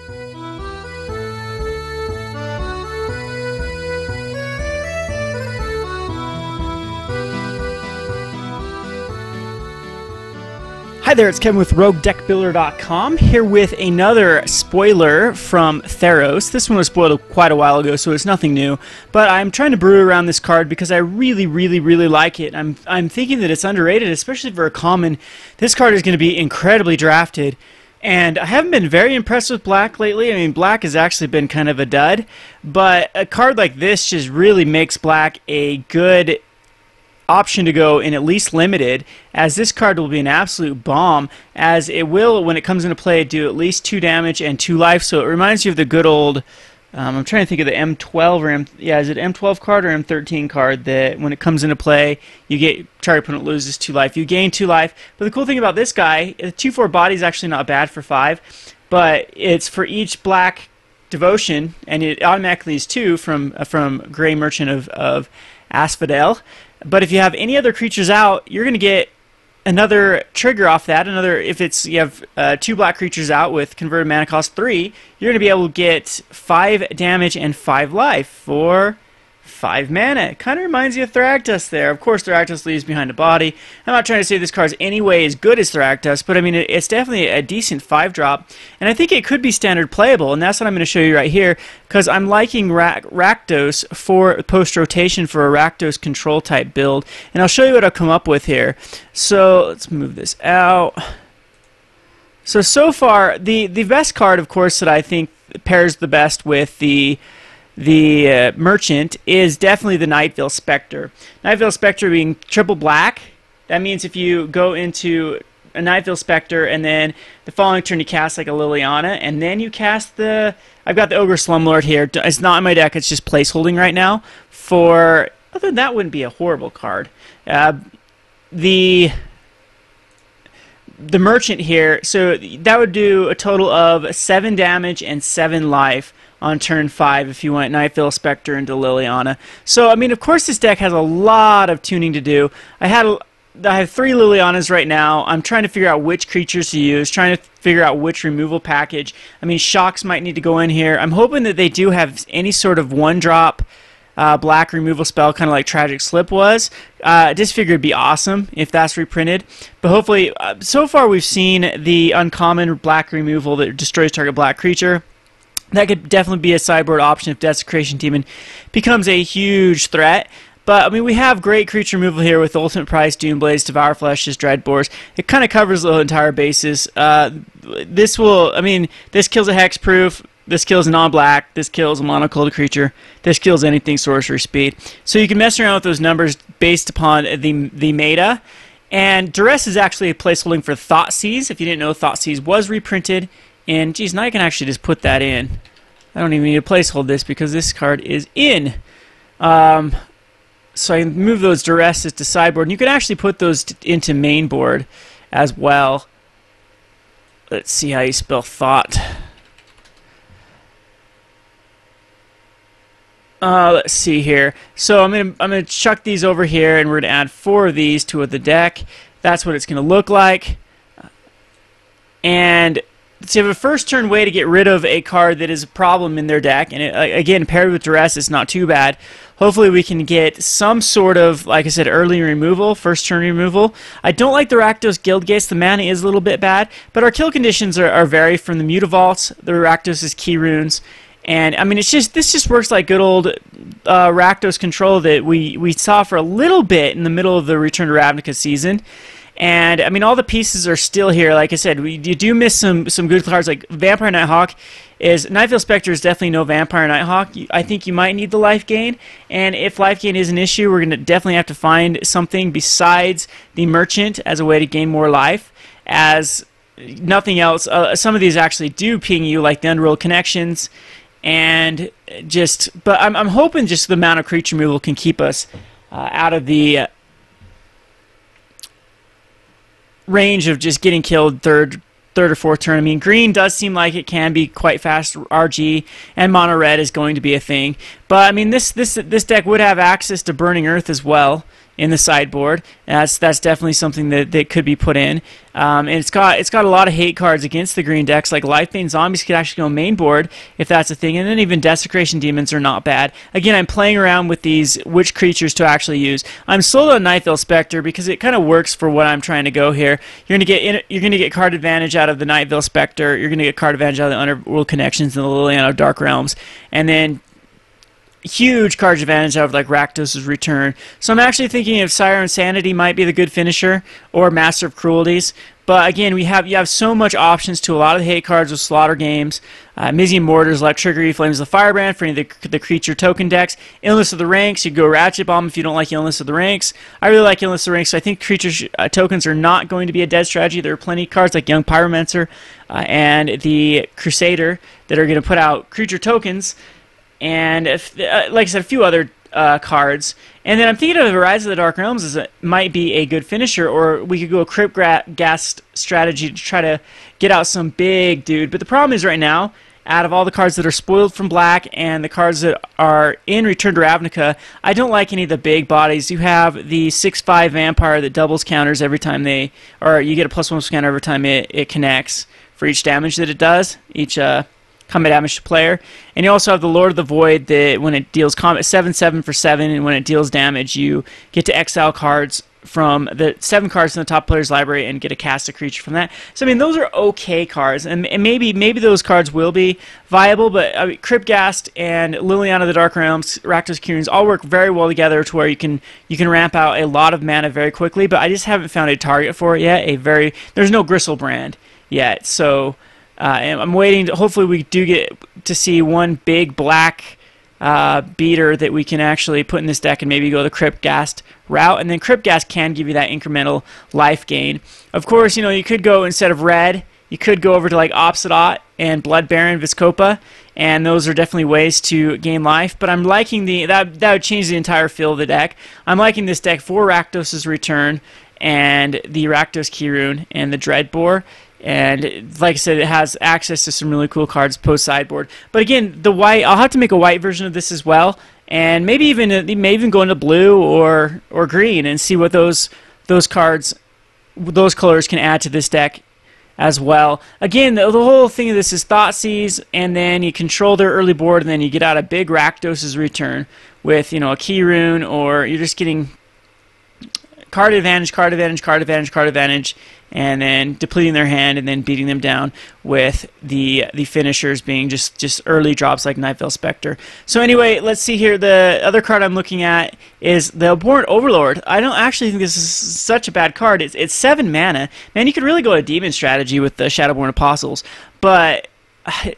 Hi there, it's Kevin with Roguedeckbuilder.com, here with another spoiler from Theros. This one was spoiled quite a while ago, so it's nothing new, but I'm trying to brew around this card because I really like it. I'm thinking that it's underrated, especially for a common. This card is going to be incredibly drafted, and I haven't been very impressed with black lately. I mean, black has actually been kind of a dud, but a card like this just really makes black a good option to go in at least limited, as this card will be an absolute bomb, as it will, when it comes into play, do at least 2 damage and 2 life. So it reminds you of the good old, I'm trying to think of the M12 or is it M12 card or M13 card, that when it comes into play, you get, target opponent loses 2 life, you gain 2 life. But the cool thing about this guy, the 2/4 body is actually not bad for 5, but it's for each black devotion, and it automatically is 2 from Gray Merchant of Asphodel. But if you have any other creatures out, you're going to get another trigger off that. If you have 2 black creatures out with converted mana cost 3, you're going to be able to get 5 damage and 5 life for 5 mana. It kind of reminds you of Thragtusk there. Of course, Thragtusk leaves behind a body. I'm not trying to say this card's any way as good as Thragtusk, but I mean, it's definitely a decent 5-drop, and I think it could be standard playable, and that's what I'm going to show you right here, because I'm liking Rakdos for post-rotation for a Rakdos control type build, and I'll show you what I've come up with here. So let's move this out. So far, the best card, of course, that I think pairs the best with the Merchant is definitely the Nightveil Spectre. Nightveil Spectre being triple black, that means if you go into a Nightveil Spectre and then the following turn you cast like a Liliana, and then you cast I've got the Ogre Slumlord here. It's not in my deck, it's just placeholding right now. Other than that, wouldn't be a horrible card. The Merchant here, so that would do a total of 7 damage and 7 life on turn 5 if you went Nightveil Spectre into Liliana. So, I mean, of course this deck has a lot of tuning to do. I have 3 Lilianas right now. I'm trying to figure out which creatures to use, trying to figure out which removal package. I mean, Shocks might need to go in here. I'm hoping that they do have any sort of 1-drop black removal spell, kind of like Tragic Slip was. I just figured it'd be awesome if that's reprinted. But hopefully, so far we've seen the uncommon black removal that destroys target black creature. That could definitely be a sideboard option if Desecration Demon becomes a huge threat. But, I mean, we have great creature removal here with Ultimate Price, Doomblades, Devour Fleshes, Dreadbores. It kind of covers the entire basis. This kills a Hexproof. This kills a non-black. This kills a monocolor creature. This kills anything sorcery speed. So you can mess around with those numbers based upon the meta. And Duress is actually a placeholding for Thoughtseize. If you didn't know, Thoughtseize was reprinted. And, geez, now I can actually just put that in. I don't even need to placehold this because this card is in. So I can move those Duresses to sideboard. And you can actually put those into main board as well. Let's see how you spell thought. Let's see here. So I'm gonna chuck these over here, and we're gonna add 4 of these to the deck. That's what it's gonna look like. And so you have a first turn way to get rid of a card that is a problem in their deck, and again, paired with Duress, it's not too bad. Hopefully we can get some sort of, like I said, early removal, first turn removal. I don't like the Rakdos Guildgates. The mana is a little bit bad, but our kill conditions are vary from the Mutavaults, the Rakdos' Key Runes, and I mean, this just works like good old Rakdos control that we saw for a little bit in the middle of the Return to Ravnica season. And, I mean, all the pieces are still here. Like I said, you do miss some good cards, like Vampire Nighthawk. Nightveil Spectre is definitely no Vampire Nighthawk. I think you might need the life gain. And if life gain is an issue, we're going to definitely have to find something besides the Merchant as a way to gain more life. As nothing else, some of these actually do ping you, like the Unrolled Connections. And but I'm hoping just the amount of creature removal can keep us out of the range of just getting killed third or fourth turn. I mean, green does seem like it can be quite fast RG, and mono red is going to be a thing. But I mean, this deck would have access to Burning Earth as well in the sideboard. That's definitely something that could be put in. And it's got a lot of hate cards against the green decks, like Lifebane Zombies could actually go main board if that's a thing, and then even Desecration Demons are not bad. Again, I'm playing around with these, which creatures to actually use. I'm sold on Nightveil Spectre because it kind of works for what I'm trying to go here. You're gonna get card advantage out of the Nightveil Spectre. You're gonna get card advantage out of the Underworld Connections and the Liliana of Dark Realms, and then huge card advantage out of like Rakdos' Return. So I'm actually thinking if Sire Insanity might be the good finisher, or Master of Cruelties. But again, you have so much options to a lot of the hate cards with Slaughter Games, Mizian Mortars, Electricity, Flames of the Firebrand for any of the creature token decks. Illness of the Ranks, you go Ratchet Bomb if you don't like Illness of the Ranks. I really like Illness of the Ranks, so I think creature tokens are not going to be a dead strategy. There are plenty of cards like Young Pyromancer and the Crusader that are going to put out creature tokens. And like I said, a few other cards. And then I'm thinking of Rise of the Dark Realms as might be a good finisher, or we could go a Cryptghast strategy to try to get out some big dude. But the problem is right now, out of all the cards that are spoiled from black and the cards that are in Return to Ravnica, I don't like any of the big bodies. You have the 6/5 Vampire that doubles counters every time you get a +1 counter every time it connects for each damage that it does, each combat damage to player. And you also have the Lord of the Void that when it deals combat 7/7 for 7, and when it deals damage you get to exile cards from the 7 cards from the top player's library and get to cast a creature from that. So I mean, those are okay cards, and maybe those cards will be viable, but I mean, Cryptghast and Liliana of the Dark Realms, Rakdos Kyrans all work very well together to where you can ramp out a lot of mana very quickly, but I just haven't found a target for it yet. There's no Gristlebrand yet, so I'm waiting. Hopefully we do get to see one big black beater that we can actually put in this deck and maybe go the Cryptghast route. And then Cryptghast can give you that incremental life gain. Of course, you could go, instead of red, you could go over to like Obsidian and Blood Baron Viscopa, and those are definitely ways to gain life. But I'm liking that would change the entire feel of the deck. I'm liking this deck for Rakdos' Return and the Rakdos Kirun and the Dreadbore. And like I said, it has access to some really cool cards post-sideboard. But again, the white, I'll have to make a white version of this as well. And maybe even go into blue or green and see what those colors can add to this deck as well. Again, the whole thing of this is Thoughtseize, and then you control their early board, and then you get out a big Rakdos' Return with, a Kirun, or you're just getting card advantage, card advantage, card advantage, card advantage, and then depleting their hand and then beating them down with the finishers being just early drops like Nightveil Spectre. So anyway, let's see here. The other card I'm looking at is the Abhorrent Overlord. I don't actually think this is such a bad card. It's 7 mana. Man, you could really go a demon strategy with the Shadowborn Apostles, but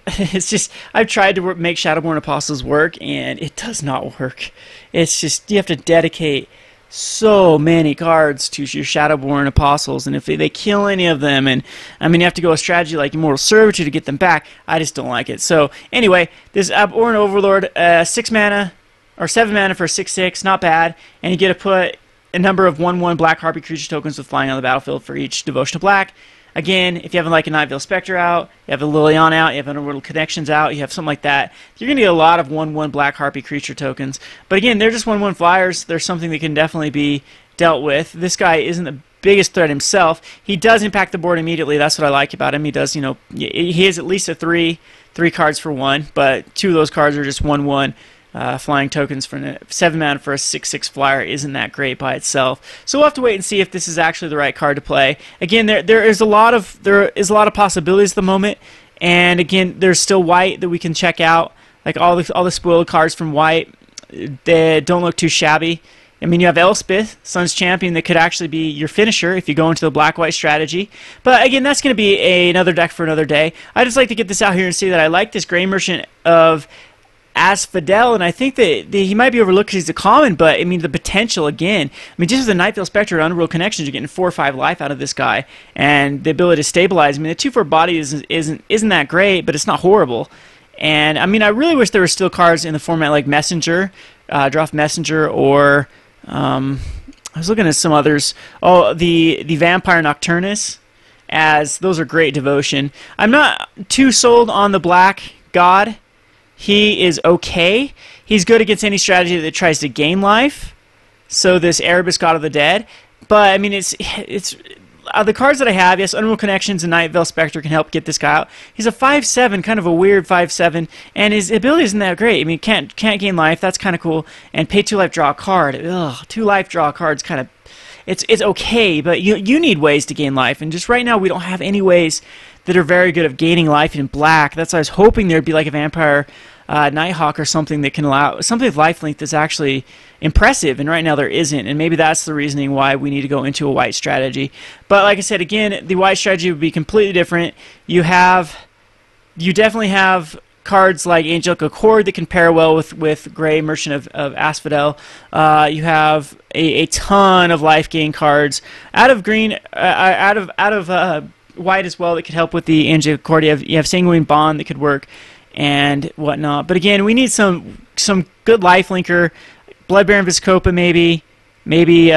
it's just, I've tried to make Shadowborn Apostles work, and it does not work. It's just, you have to dedicate so many cards to your Shadowborn Apostles, and if they kill any of them, and I mean you have to go a strategy like Immortal Servitude to get them back, I just don't like it. So anyway, this Abhorrent Overlord, 6 mana or 7 mana for 6/6, not bad, and you get to put a number of 1/1 Black Harpy creature tokens with flying on the battlefield for each Devotion to Black. Again, if you have like a Nightveil Spectre out, you have a Liliana out, you have Underworld Connections out, you have something like that, you're going to get a lot of 1/1 Black Harpy creature tokens. But again, they're just 1/1 flyers. There's something that can definitely be dealt with. This guy isn't the biggest threat himself. He does impact the board immediately. That's what I like about him. He does, he has at least a 3 cards for 1, but 2 of those cards are just 1/1. Flying tokens for 7 mana for a 6/6 flyer isn't that great by itself. So we'll have to wait and see if this is actually the right card to play. Again, there is a lot of possibilities at the moment, and again, there's still white that we can check out. Like all the spoiled cards from white, they don't look too shabby. I mean, you have Elspeth, Sun's Champion, that could actually be your finisher if you go into the black-white strategy. But again, that's going to be another deck for another day. I just like to get this out here and say that I like this Grey Merchant of Asphodel, and I think that he might be overlooked because he's a common, but I mean the potential again. I mean, just with the Nightveil Spectre and Underworld Connections, you're getting 4 or 5 life out of this guy, and the ability to stabilize. I mean, the 2/4 body isn't that great, but it's not horrible. And I mean, I really wish there were still cards in the format like Messenger, Draft Messenger, or I was looking at some others. Oh, the Vampire Nocturnus, as those are great devotion. I'm not too sold on the Black God. He is okay. He's good against any strategy that tries to gain life. so this Erebus God of the Dead. But I mean, it's the cards that I have. Yes, Unreal Connections and Night Veil Spectre can help get this guy out. He's a 5/7, kind of a weird 5/7, and his ability isn't that great. I mean, can't gain life. That's kind of cool. And pay 2 life, draw a card. Ugh, 2 life, draw a card's kind of, it's okay, but you need ways to gain life, and just right now we don't have any ways that are very good at gaining life in black. That's why I was hoping there'd be like a Vampire Nighthawk or something that can allow something with lifelink that's actually impressive, and right now there isn't, and maybe that's the reasoning why we need to go into a white strategy. But like I said, again, the white strategy would be completely different. You definitely have cards like Angelic Accord that can pair well with Gray Merchant of Asphodel. You have a ton of life gain cards out of green, out of white as well that could help with the Angelic Accord. You have Sanguine Bond that could work and whatnot. But again, we need some good life linker. Bloodbaron Viscopa maybe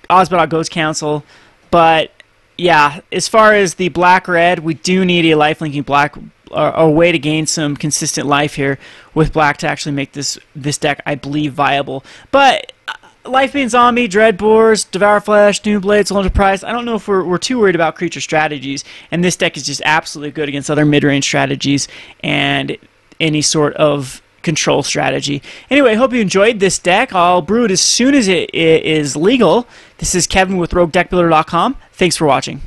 Asphodel Ghost Council. But yeah, as far as the black-red, we do need a life linking black, or a way to gain some consistent life here with black to actually make this deck, I believe, viable. But Lifebane Zombie, Dreadbores, Devour Flesh, Doomblade, Soul Enterprise, I don't know if we're too worried about creature strategies, and this deck is just absolutely good against other mid-range strategies and any sort of control strategy. Anyway, I hope you enjoyed this deck. I'll brew it as soon as it is legal. This is Kevin with Roguedeckbuilder.com. Thanks for watching.